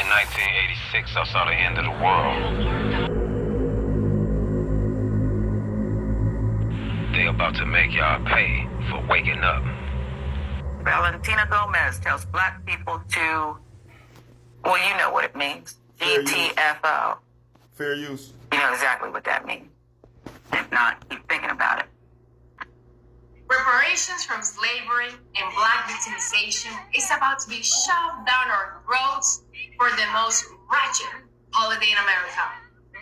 in 1986, I saw the end of the world. They about to make y'all pay for waking up. Valentina Gomez tells black people to, well, you know what it means. GTFO. Fair use. You know exactly what that means. If not, keep thinking about it. Reparations from slavery and black victimization is about to be shoved down our throats for the most wretched holiday in America.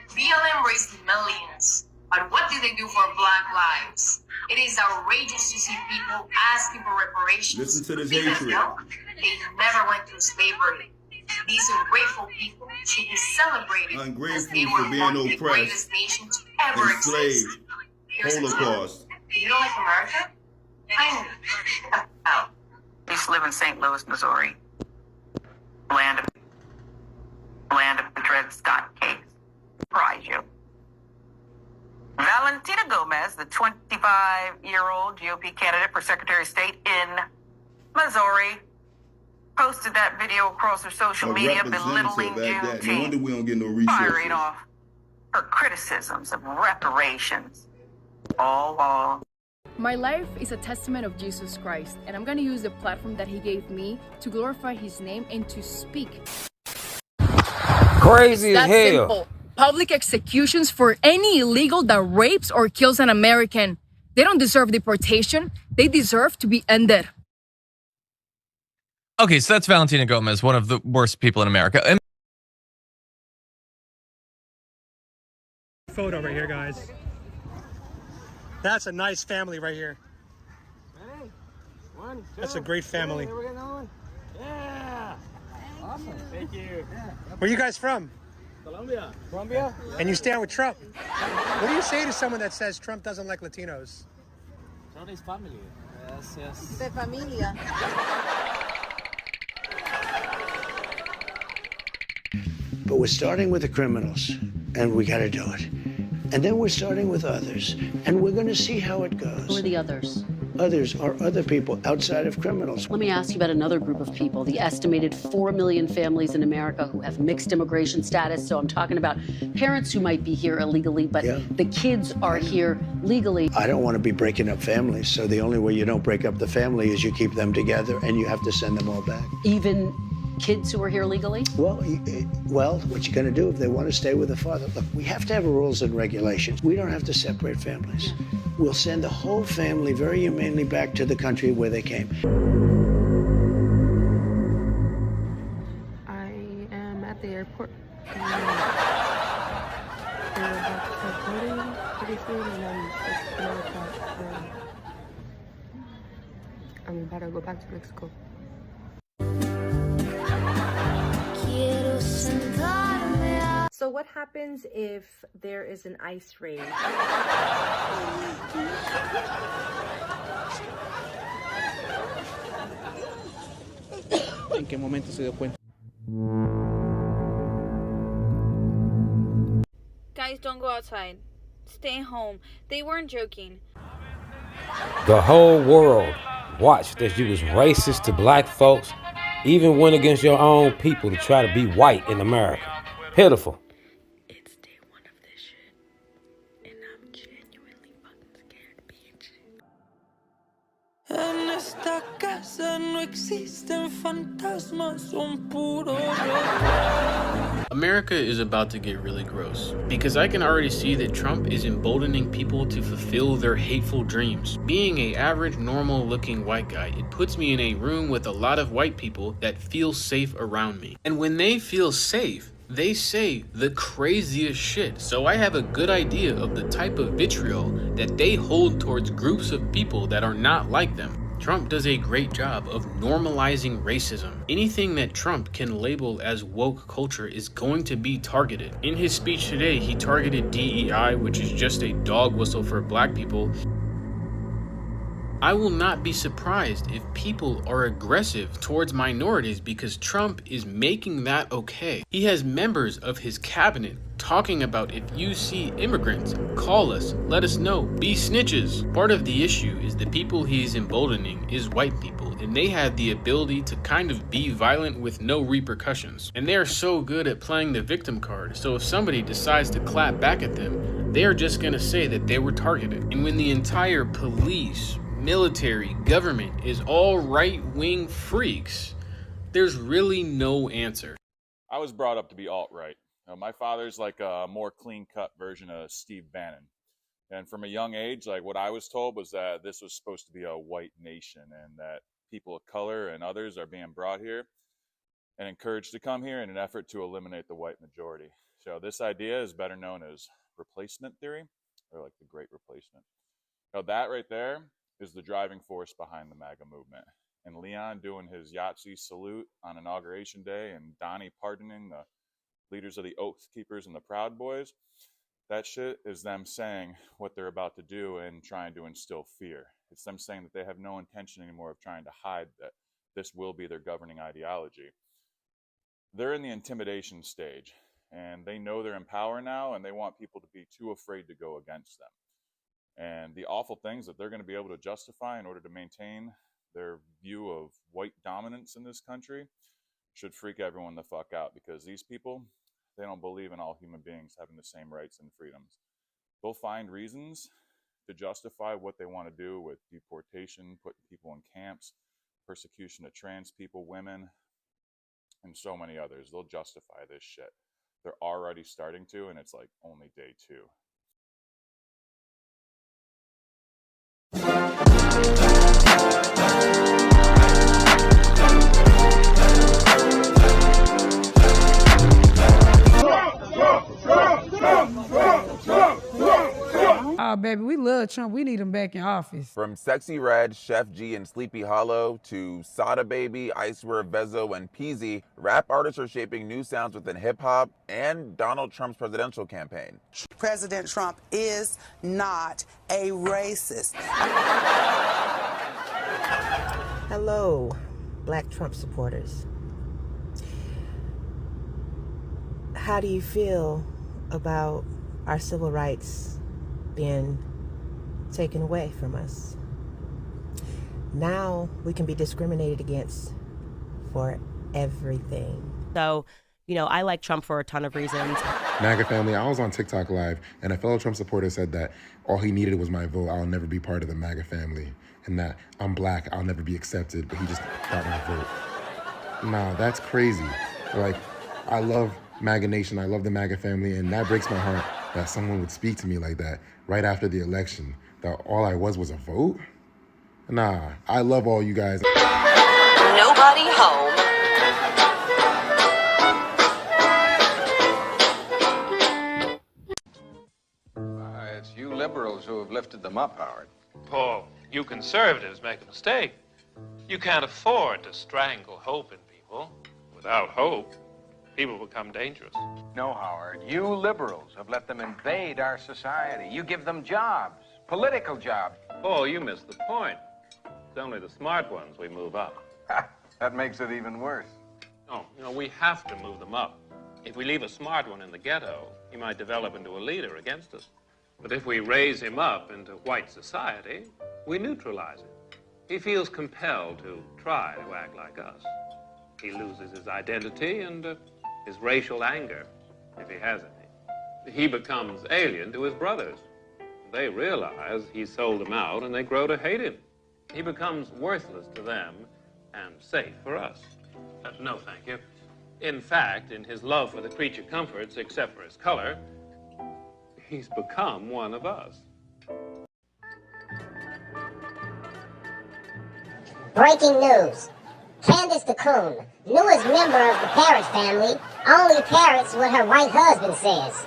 BLM raised millions, but what do they do for black lives? It is outrageous to see people asking for reparations. Listen to this because hatred. no, they never went through slavery. These ungrateful people should be celebrated as they were Ungrateful for being one of the oppressed, greatest nations to ever exist. enslaved, Here's the truth. Holocaust. You don't like America? I know. I used to live in St. Louis, Missouri. Land of the Dred Scott case. Surprise you. Valentina Gomez, the 25-year-old GOP candidate for Secretary of State in Missouri, posted that video across her social media belittling Juneteenth, No wonder we don't get no resources. firing off her criticisms of reparations, all while My life is a testament of Jesus Christ, and I'm going to use the platform that he gave me to glorify his name and to speak. Crazy as That's hell. simple. Public executions for any illegal that rapes or kills an American. They don't deserve deportation. They deserve to be ended. Okay, so that's Valentina Gomez, one of the worst people in America. And photo right here, guys. That's a nice family right here. That's a great family. Yeah. Awesome. Thank you. Where are you guys from? Colombia. And you stand with Trump. What do you say to someone that says Trump doesn't like Latinos? Trump is family. Yes. De familia. But we're starting with the criminals, and we got to do it. And then we're starting with others, and we're going to see how it goes. Who are the others? Others are other people outside of criminals. Let me ask you about another group of people, the estimated 4 million families in America who have mixed immigration status. So I'm talking about parents who might be here illegally, but the kids are here legally. I don't want to be breaking up families, so the only way you don't break up the family is you keep them together, and you have to send them all back. Even kids who are here legally? Well, what you going to do if they want to stay with the father? Look, we have to have rules and regulations. We don't have to separate families. We'll send the whole family very humanely back to the country where they came. I am at the airport. They're about to start boarding pretty soon, and I'm just gonna I'm about to go back to Mexico. So what happens if there is an ice raid? ¿En qué momento se dio cuenta? Guys, don't go outside. Stay home. They weren't joking. The whole world watched as you was racist to black folks, even went against your own people to try to be white in America. Pitiful. It's day one of this shit, and I'm genuinely fucking scared, bitch. En esta casa no existen fantasmas, son puro. America is about to get really gross, because I can already see that Trump is emboldening people to fulfill their hateful dreams. Being an average, normal-looking white guy, it puts me in a room with a lot of white people that feel safe around me. And when they feel safe, they say the craziest shit. So I have a good idea of the type of vitriol that they hold towards groups of people that are not like them. Trump does a great job of normalizing racism. Anything that Trump can label as woke culture is going to be targeted. In his speech today, he targeted DEI, which is just a dog whistle for black people. I will not be surprised if people are aggressive towards minorities because Trump is making that okay. He has members of his cabinet talking about, if you see immigrants, call us, let us know, be snitches. Part of the issue is the people he's emboldening is white people. and they had the ability to kind of be violent with no repercussions. And they are so good at playing the victim card, so if somebody decides to clap back at them, they are just gonna say that they were targeted. And when the entire police, military, government is all right-wing freaks, there's really no answer. I was brought up to be alt-right. My father's like a more clean-cut version of Steve Bannon. And from a young age, like what I was told was that this was supposed to be a white nation and that people of color and others are being brought here and encouraged to come here in an effort to eliminate the white majority. So this idea is better known as replacement theory, or like the Great Replacement. Now that right there is the driving force behind the MAGA movement. And Leon doing his Yahtzee salute on Inauguration Day and Donnie pardoning the leaders of the Oath Keepers and the Proud Boys, that shit is them saying what they're about to do and trying to instill fear. It's them saying that they have no intention anymore of trying to hide that this will be their governing ideology. They're in the intimidation stage, and they know they're in power now, and they want people to be too afraid to go against them. And the awful things that they're going to be able to justify in order to maintain their view of white dominance in this country should freak everyone the fuck out, because these people, they don't believe in all human beings having the same rights and freedoms. They'll find reasons to justify what they want to do with deportation, putting people in camps, persecution of trans people, women, and so many others. They'll justify this shit. They're already starting to, and it's like only day 2. Oh, baby, we love Trump. We need him back in office. From Sexy Red, Chef G, and Sleepy Hollow to Sada Baby, Icewear, Vezo, and Peasy, rap artists are shaping new sounds within hip-hop and Donald Trump's presidential campaign. President Trump is not a racist. Hello, Black Trump supporters. How do you feel about our civil rights being taken away from us? Now we can be discriminated against for everything. So, you know, I like Trump for a ton of reasons. MAGA family, I was on TikTok Live, and a fellow Trump supporter said that all he needed was my vote. I'll never be part of the MAGA family. And that I'm black, I'll never be accepted, but he just got my vote. Nah, that's crazy. Like, I love MAGA Nation, I love the MAGA family, and that breaks my heart that someone would speak to me like that right after the election, that all I was a vote? Nah, I love all you guys. Nobody home. It's you liberals who have lifted them up, Howard. Paul, you conservatives make a mistake. You can't afford to strangle hope in people. Without hope, people become dangerous. No, Howard, you liberals have let them invade our society. You give them jobs, political jobs. Paul, you missed the point. It's only the smart ones we move up. That makes it even worse. No, you know, we have to move them up. If we leave a smart one in the ghetto, he might develop into a leader against us. But if we raise him up into white society, we neutralize him. He feels compelled to try to act like us. He loses his identity and his racial anger, if he has any. He becomes alien to his brothers. They realize he sold them out, and they grow to hate him. He becomes worthless to them and safe for us. No, thank you. In fact, in his love for the creature comforts, except for his color, he's become one of us. Breaking news. Candace the Coon, newest member of the parrot family, only parrots what her white husband says.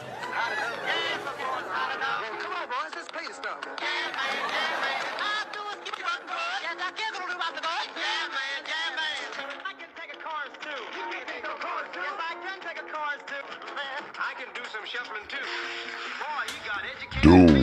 Dude.